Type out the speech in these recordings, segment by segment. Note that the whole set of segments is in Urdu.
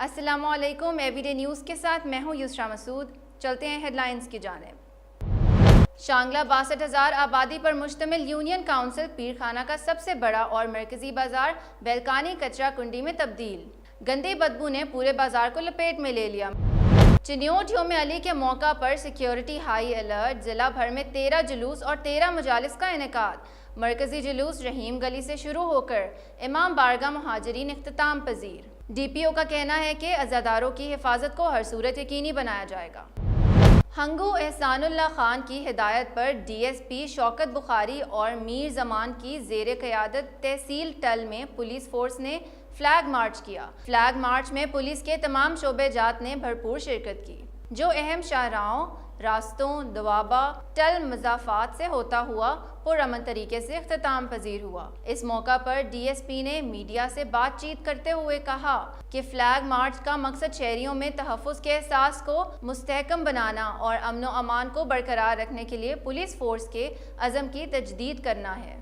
السلام علیکم، ایوری ڈے نیوز کے ساتھ میں ہوں یسرا مسعود۔ چلتے ہیں ہیڈ لائنز کی جانب۔ شانگلہ 62,000 آبادی پر مشتمل یونین کونسل پیرخانہ کا سب سے بڑا اور مرکزی بازار بیلکانی کچرا کنڈی میں تبدیل۔ گندی بدبو نے پورے بازار کو لپیٹ میں لے لیا۔ چنیوٹ یوم علی کے موقع پر سیکیورٹی ہائی الرٹ، ضلع بھر میں 13 جلوس اور 13 مجالس کا انعقاد۔ مرکزی جلوس رحیم گلی سے شروع ہو کر امام بارگاہ مہاجرین اختتام پذیر۔ ڈی پی او کا کہنا ہے کہ عزاداروں کی حفاظت کو ہر صورت یقینی بنایا جائے گا۔ ہنگو احسان اللہ خان کی ہدایت پر ڈی ایس پی شوکت بخاری اور میر زمان کی زیر قیادت تحصیل ٹل میں پولیس فورس نے فلیگ مارچ کیا۔ فلیگ مارچ میں پولیس کے تمام شعبے جات نے بھرپور شرکت کی، جو اہم شاہراہوں، راستوں، دوابہ، ٹل مضافات سے ہوتا ہوا پرامن طریقے سے اختتام پذیر ہوا۔ اس موقع پر ڈی ایس پی نے میڈیا سے بات چیت کرتے ہوئے کہا کہ فلیگ مارچ کا مقصد شہریوں میں تحفظ کے احساس کو مستحکم بنانا اور امن و امان کو برقرار رکھنے کے لیے پولیس فورس کے عزم کی تجدید کرنا ہے۔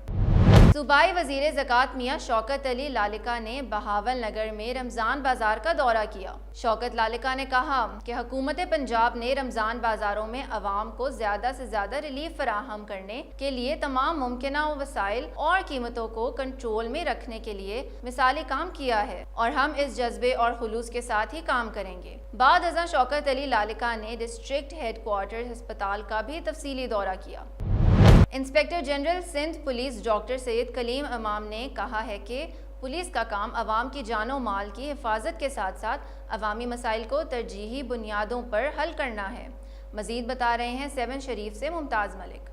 صوبائی وزیر زکوٰۃ میاں شوکت علی لالکا نے بہاول نگر میں رمضان بازار کا دورہ کیا۔ شوکت لالکا نے کہا کہ حکومت پنجاب نے رمضان بازاروں میں عوام کو زیادہ سے زیادہ ریلیف فراہم کرنے کے لیے تمام ممکنہ وسائل اور قیمتوں کو کنٹرول میں رکھنے کے لیے مثالی کام کیا ہے، اور ہم اس جذبے اور خلوص کے ساتھ ہی کام کریں گے۔ بعد ازاں شوکت علی لالکا نے ڈسٹرکٹ ہیڈ کوارٹر ہسپتال کا بھی تفصیلی دورہ کیا۔ Inspector general Sindh police doctor Syed Kaleem Imam نے کہا ہے کہ پولیس کا کام عوام کی جان و مال کی حفاظت کے ساتھ ساتھ عوامی مسائل کو ترجیحی بنیادوں پر حل کرنا ہے۔ مزید بتا رہے ہیں 7 شریف سے Mumtaz Malik.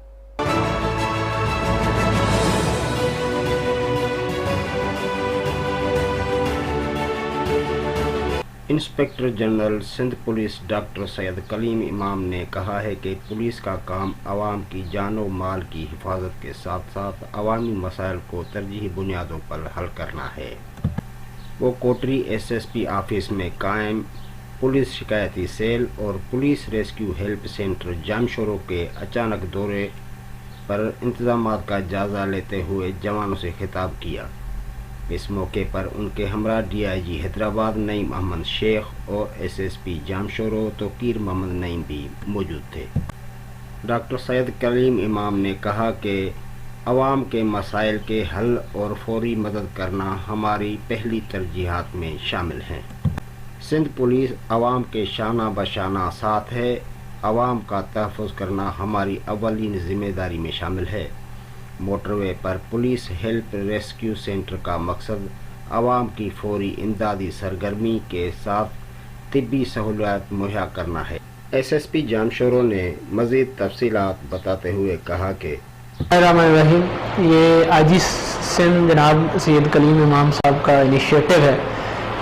Inspector general Sindh police doctor Syed Kaleem Imam نے کہا ہے کہ پولیس کا کام عوام کی جان و مال کی حفاظت کے ساتھ ساتھ عوامی مسائل کو ترجیحی بنیادوں پر حل کرنا ہے۔ وہ Kotri S S P office میں قائم پولیس شکایتی سیل اور police rescue help centre Jamshoro کے اچانک دورے پر انتظامات کا جائزہ لیتے ہوئے جوانوں سے خطاب کیا۔ اس موقع پر ان کے ہمراہ ڈی آئی جی حیدرآباد نعیم احمد شیخ اور ایس ایس پی جامشورو توقیر محمد نعیم بھی موجود تھے۔ ڈاکٹر سید کلیم امام نے کہا کہ عوام کے مسائل کے حل اور فوری مدد کرنا ہماری پہلی ترجیحات میں شامل ہیں۔ سندھ پولیس عوام کے شانہ بشانہ ساتھ ہے۔ عوام کا تحفظ کرنا ہماری اولین ذمہ داری میں شامل ہے۔ موٹر وے پر پولیس ہیلپ ریسکیو سینٹر کا مقصد عوام کی فوری امدادی سرگرمی کے ساتھ طبی سہولیات مہیا کرنا ہے۔ ایس ایس پی جامشورو نے مزید تفصیلات بتاتے ہوئے کہا کہ الرحمن الرحیم، یہ آج سندھ جناب سید کلیم امام صاحب کا انیشیٹو ہے،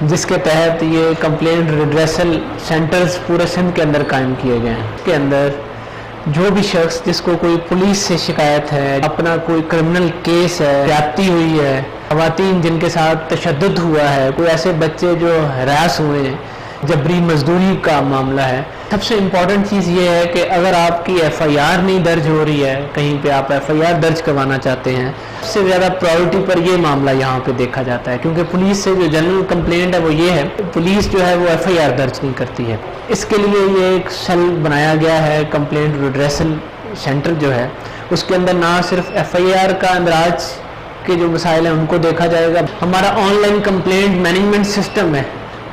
جس کے تحت یہ کمپلینٹ ریڈریسل سینٹرز پورے سندھ کے اندر قائم کیے گئے ہیں۔ اس کے اندر جو بھی شخص جس کو کوئی پولیس سے شکایت ہے، اپنا کوئی کرمنل کیس ہے، زیادتی ہوئی ہے، خواتین جن کے ساتھ تشدد ہوا ہے، کوئی ایسے بچے جو ہراس ہوئے ہیں، جبری مزدوری کا معاملہ ہے، سب سے امپورٹنٹ چیز یہ ہے کہ اگر آپ کی ایف آئی آر نہیں درج ہو رہی ہے، کہیں پہ آپ ایف آئی آر درج کروانا چاہتے ہیں، سب سے زیادہ پرائیورٹی پر یہ معاملہ یہاں پہ دیکھا جاتا ہے، کیونکہ پولیس سے جو جنرل کمپلینٹ ہے وہ یہ ہے، پولیس جو ہے وہ ایف آئی آر درج نہیں کرتی ہے۔ اس کے لیے یہ ایک سیل بنایا گیا ہے، کمپلینٹ ریڈریسل سینٹر جو ہے، اس کے اندر نہ صرف ایف آئی آر کا اندراج کے جو مسائل ہیں ان کو دیکھا جائے گا، ہمارا on line complaint management system ہے،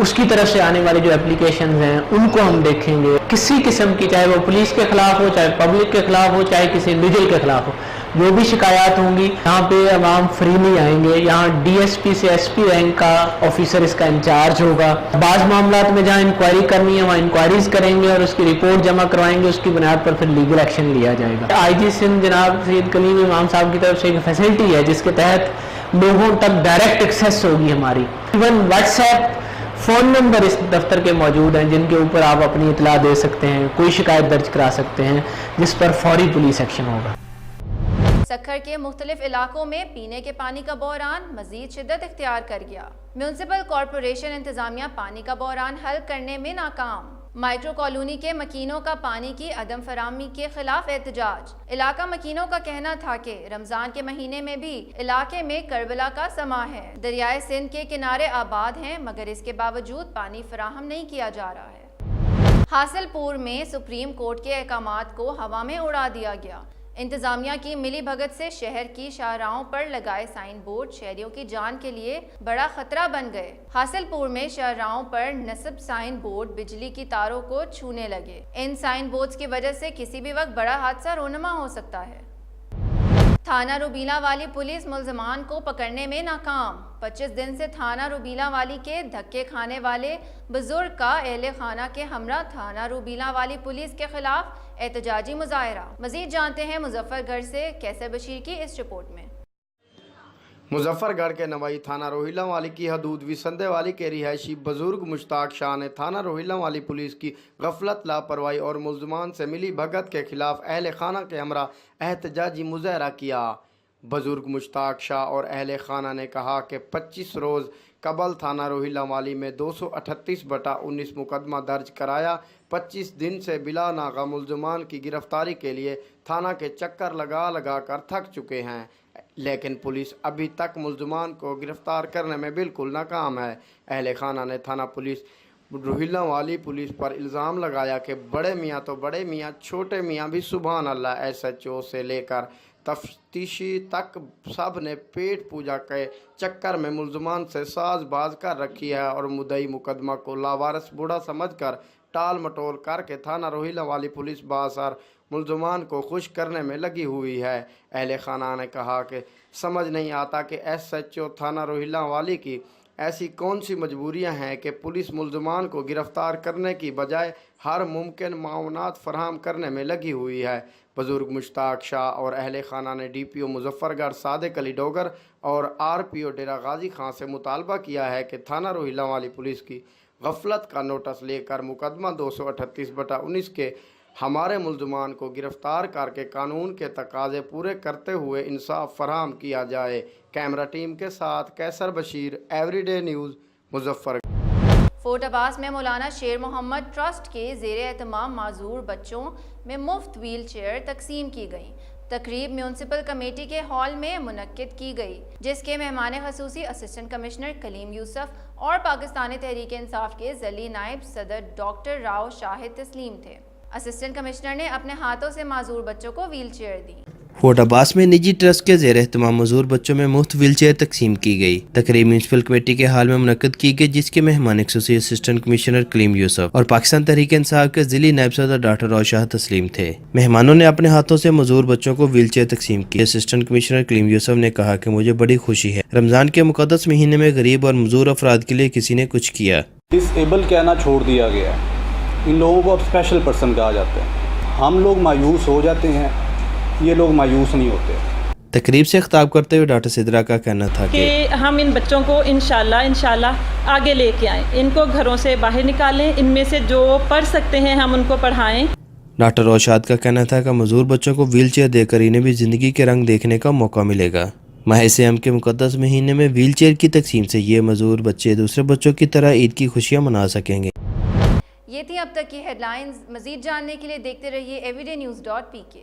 اس کی طرف سے آنے والی جو اپلیکیشنز ہیں ان کو ہم دیکھیں گے، کسی قسم کی، چاہے وہ پولیس کے خلاف ہو، چاہے پبلک کے خلاف ہو، چاہے کسی انڈیویجول کے خلاف ہو، جو بھی شکایات ہوں گی یہاں پہ عوام فریلی آئیں گے۔ یہاں ڈی ایس پی سے ایس پی رینک کا آفیسر اس کا انچارج ہوگا۔ بعض معاملات میں جہاں انکوائری کرنی ہے وہاں انکوائریز کریں گے اور اس کی رپورٹ جمع کروائیں گے، اس کی بنیاد پر پھر لیگل ایکشن لیا جائے گا۔ آئی جی سندھ جناب سید کلیم امام صاحب کی طرف سے ایک فیسلٹی ہے جس کے تحت لوگوں تک ڈائریکٹ ایکسیس ہوگی ہماری، even WhatsApp phone number اس دفتر کے موجود ہیں جن کے اوپر آپ اپنی اطلاع دے سکتے ہیں، کوئی شکایت درج کرا سکتے ہیں جس پر فوری پولیس ایکشن ہوگا۔ سکھر کے مختلف علاقوں میں پینے کے پانی کا بحران مزید شدت اختیار کر گیا۔ میونسپل کارپوریشن انتظامیہ پانی کا بحران حل کرنے میں ناکام۔ مائکرو کالونی کے مکینوں کا پانی کی عدم فراہمی کے خلاف احتجاج۔ علاقہ مکینوں کا کہنا تھا کہ رمضان کے مہینے میں بھی علاقے میں کربلا کا سماں ہے، دریائے سندھ کے کنارے آباد ہیں، مگر اس کے باوجود پانی فراہم نہیں کیا جا رہا ہے۔ حاصل پور میں سپریم کورٹ کے احکامات کو ہوا میں اڑا دیا گیا۔ انتظامیہ کی ملی بھگت سے شہر کی شاہراہوں پر لگائے سائن بورڈ شہریوں کی جان کے لیے بڑا خطرہ بن گئے۔ حاصل پور میں شاہراہوں پر نصب سائن بورڈ بجلی کی تاروں کو چھونے لگے۔ ان سائن بورڈز کی وجہ سے کسی بھی وقت بڑا حادثہ رونما ہو سکتا ہے۔ تھانہ روبیلا والی پولیس ملزمان کو پکڑنے میں ناکام۔ 25 دن سے تھانہ روبیلا والی کے دھکے کھانے والے بزرگ کا اہل خانہ کے ہمراہ تھانہ روبیلا والی پولیس کے خلاف احتجاجی مظاہرہ۔ مزید جانتے ہیں مظفر گڑھ سے کیسر بشیر کی اس رپورٹ میں۔ مظفر گڑھ کے نوائی تھانہ روہیلا والی کی حدود وسندے والی کے رہائشی بزرگ مشتاق شاہ نے تھانہ روہیلا والی پولیس کی غفلت، لاپرواہی اور ملزمان سے ملی بھگت کے خلاف اہل خانہ کے ہمراہ احتجاجی مظاہرہ کیا۔ بزرگ مشتاق شاہ اور اہل خانہ نے کہا کہ 25 روز قبل تھانہ روہیلا والی میں 238/19 مقدمہ درج کرایا۔ 25 دن سے بلا ناغہ ملزمان کی گرفتاری کے لیے تھانہ کے چکر لگا لگا کر تھک چکے ہیں، لیکن پولیس ابھی تک ملزمان کو گرفتار کرنے میں بالکل ناکام ہے۔ اہل خانہ نے تھانہ پولیس روہیلا والی پولیس پر الزام لگایا کہ بڑے میاں تو بڑے میاں، چھوٹے میاں بھی سبحان اللہ، SHO سے لے کر تفتیشی تک سب نے پیٹ پوجا کے چکر میں ملزمان سے ساز باز کر رکھی ہے اور مدعی مقدمہ کو لاوارث بوڑھا سمجھ کر ٹال مٹول کر کے تھانہ روہیلا والی پولیس باثر ملزمان کو خوش کرنے میں لگی ہوئی ہے۔ اہل خانہ نے کہا کہ سمجھ نہیں آتا کہ SHO تھانہ روہیلا والی کی ایسی کون سی مجبوریاں ہیں کہ پولیس ملزمان کو گرفتار کرنے کی بجائے ہر ممکن معاونات فراہم کرنے میں لگی ہوئی ہے۔ بزرگ مشتاق شاہ اور اہل خانہ نے DPO مظفر گڑھ صادق علی ڈوگر اور RPO ڈیرہ غازی خان سے مطالبہ کیا ہے کہ تھانہ روہیلا والی پولیس کی غفلت کا نوٹس لے کر مقدمہ 238/19 کے ہمارے ملزمان کو گرفتار کر کے قانون کے تقاضے پورے کرتے ہوئے انصاف فراہم کیا جائے۔ کیمرہ ٹیم کے ساتھ Kaiser Bashir, every day news, Muzaffar. Fort Abbas میں مولانا شیر محمد ٹرسٹ کے زیر اہتمام معذور بچوں میں مفت ویل چیئر تقسیم کی گئی۔ تقریب میونسپل کمیٹی کے ہال میں منعقد کی گئی، جس کے مہمان خصوصی اسسٹنٹ کمشنر کلیم یوسف اور پاکستانی تحریک انصاف کے ذیلی نائب صدر ڈاکٹر راؤ شاہد تسلیم تھے۔ اسسٹنٹ کمشنر نے اپنے ہاتھوں سے معذور بچوں کو ویل چیئر دی۔ فورٹ عباس میں نجی ٹرسٹ کے زیر اہتمام معذور بچوں میں مفت ویل چیئر تقسیم کی گئی۔ تقریب میونسپل کمیٹی کے ہال میں منعقد کی گئی، جس کے مہمان خصوصی اسسٹنٹ کمشنر کلیم یوسف اور پاکستان تحریک انصاف کے ذیلی نائب صدر ڈاکٹر راؤ شاہد تسلیم تھے۔ مہمانوں نے اپنے ہاتھوں سے معذور بچوں کو ویل چیئر تقسیم کی۔ اسسٹنٹ کمشنر کلیم یوسف نے کہا کہ مجھے بڑی خوشی ہے، رمضان کے مقدس مہینے میں غریب اور معذور افراد کے لیے کسی نے کچھ کیا۔ ڈس ایبل کہنا چھوڑ دیا گیا ہے، ان لوگوں کو اب اسپیشل پرسن کہا جاتا ہے۔ ہم لوگ مایوس ہو جاتے ہیں، یہ لوگ مایوس نہیں ہوتے۔ تقریب سے خطاب کرتے ہوئے ڈاکٹر سدرا کا کہنا تھا کہ ہم ان بچوں کو انشاءاللہ آگے لے کے آئیں، ان کو گھروں سے باہر نکالیں، ان میں سے جو پڑھ سکتے ہیں ہم ان کو پڑھائیں۔ ڈاکٹر روشاد کا کہنا تھا کہ معذور بچوں کو ویل چیئر دے کر انہیں بھی زندگی کے رنگ دیکھنے کا موقع ملے گا۔ ماہ سیام کے مقدس مہینے میں ویل چیئر کی تقسیم سے یہ معذور بچے دوسرے بچوں کی طرح عید کی خوشیاں منا سکیں گے۔ یہ تھی اب تک کی ہیڈ لائنز۔ مزید جاننے کے لیے دیکھتے رہیے everydaynews.pk۔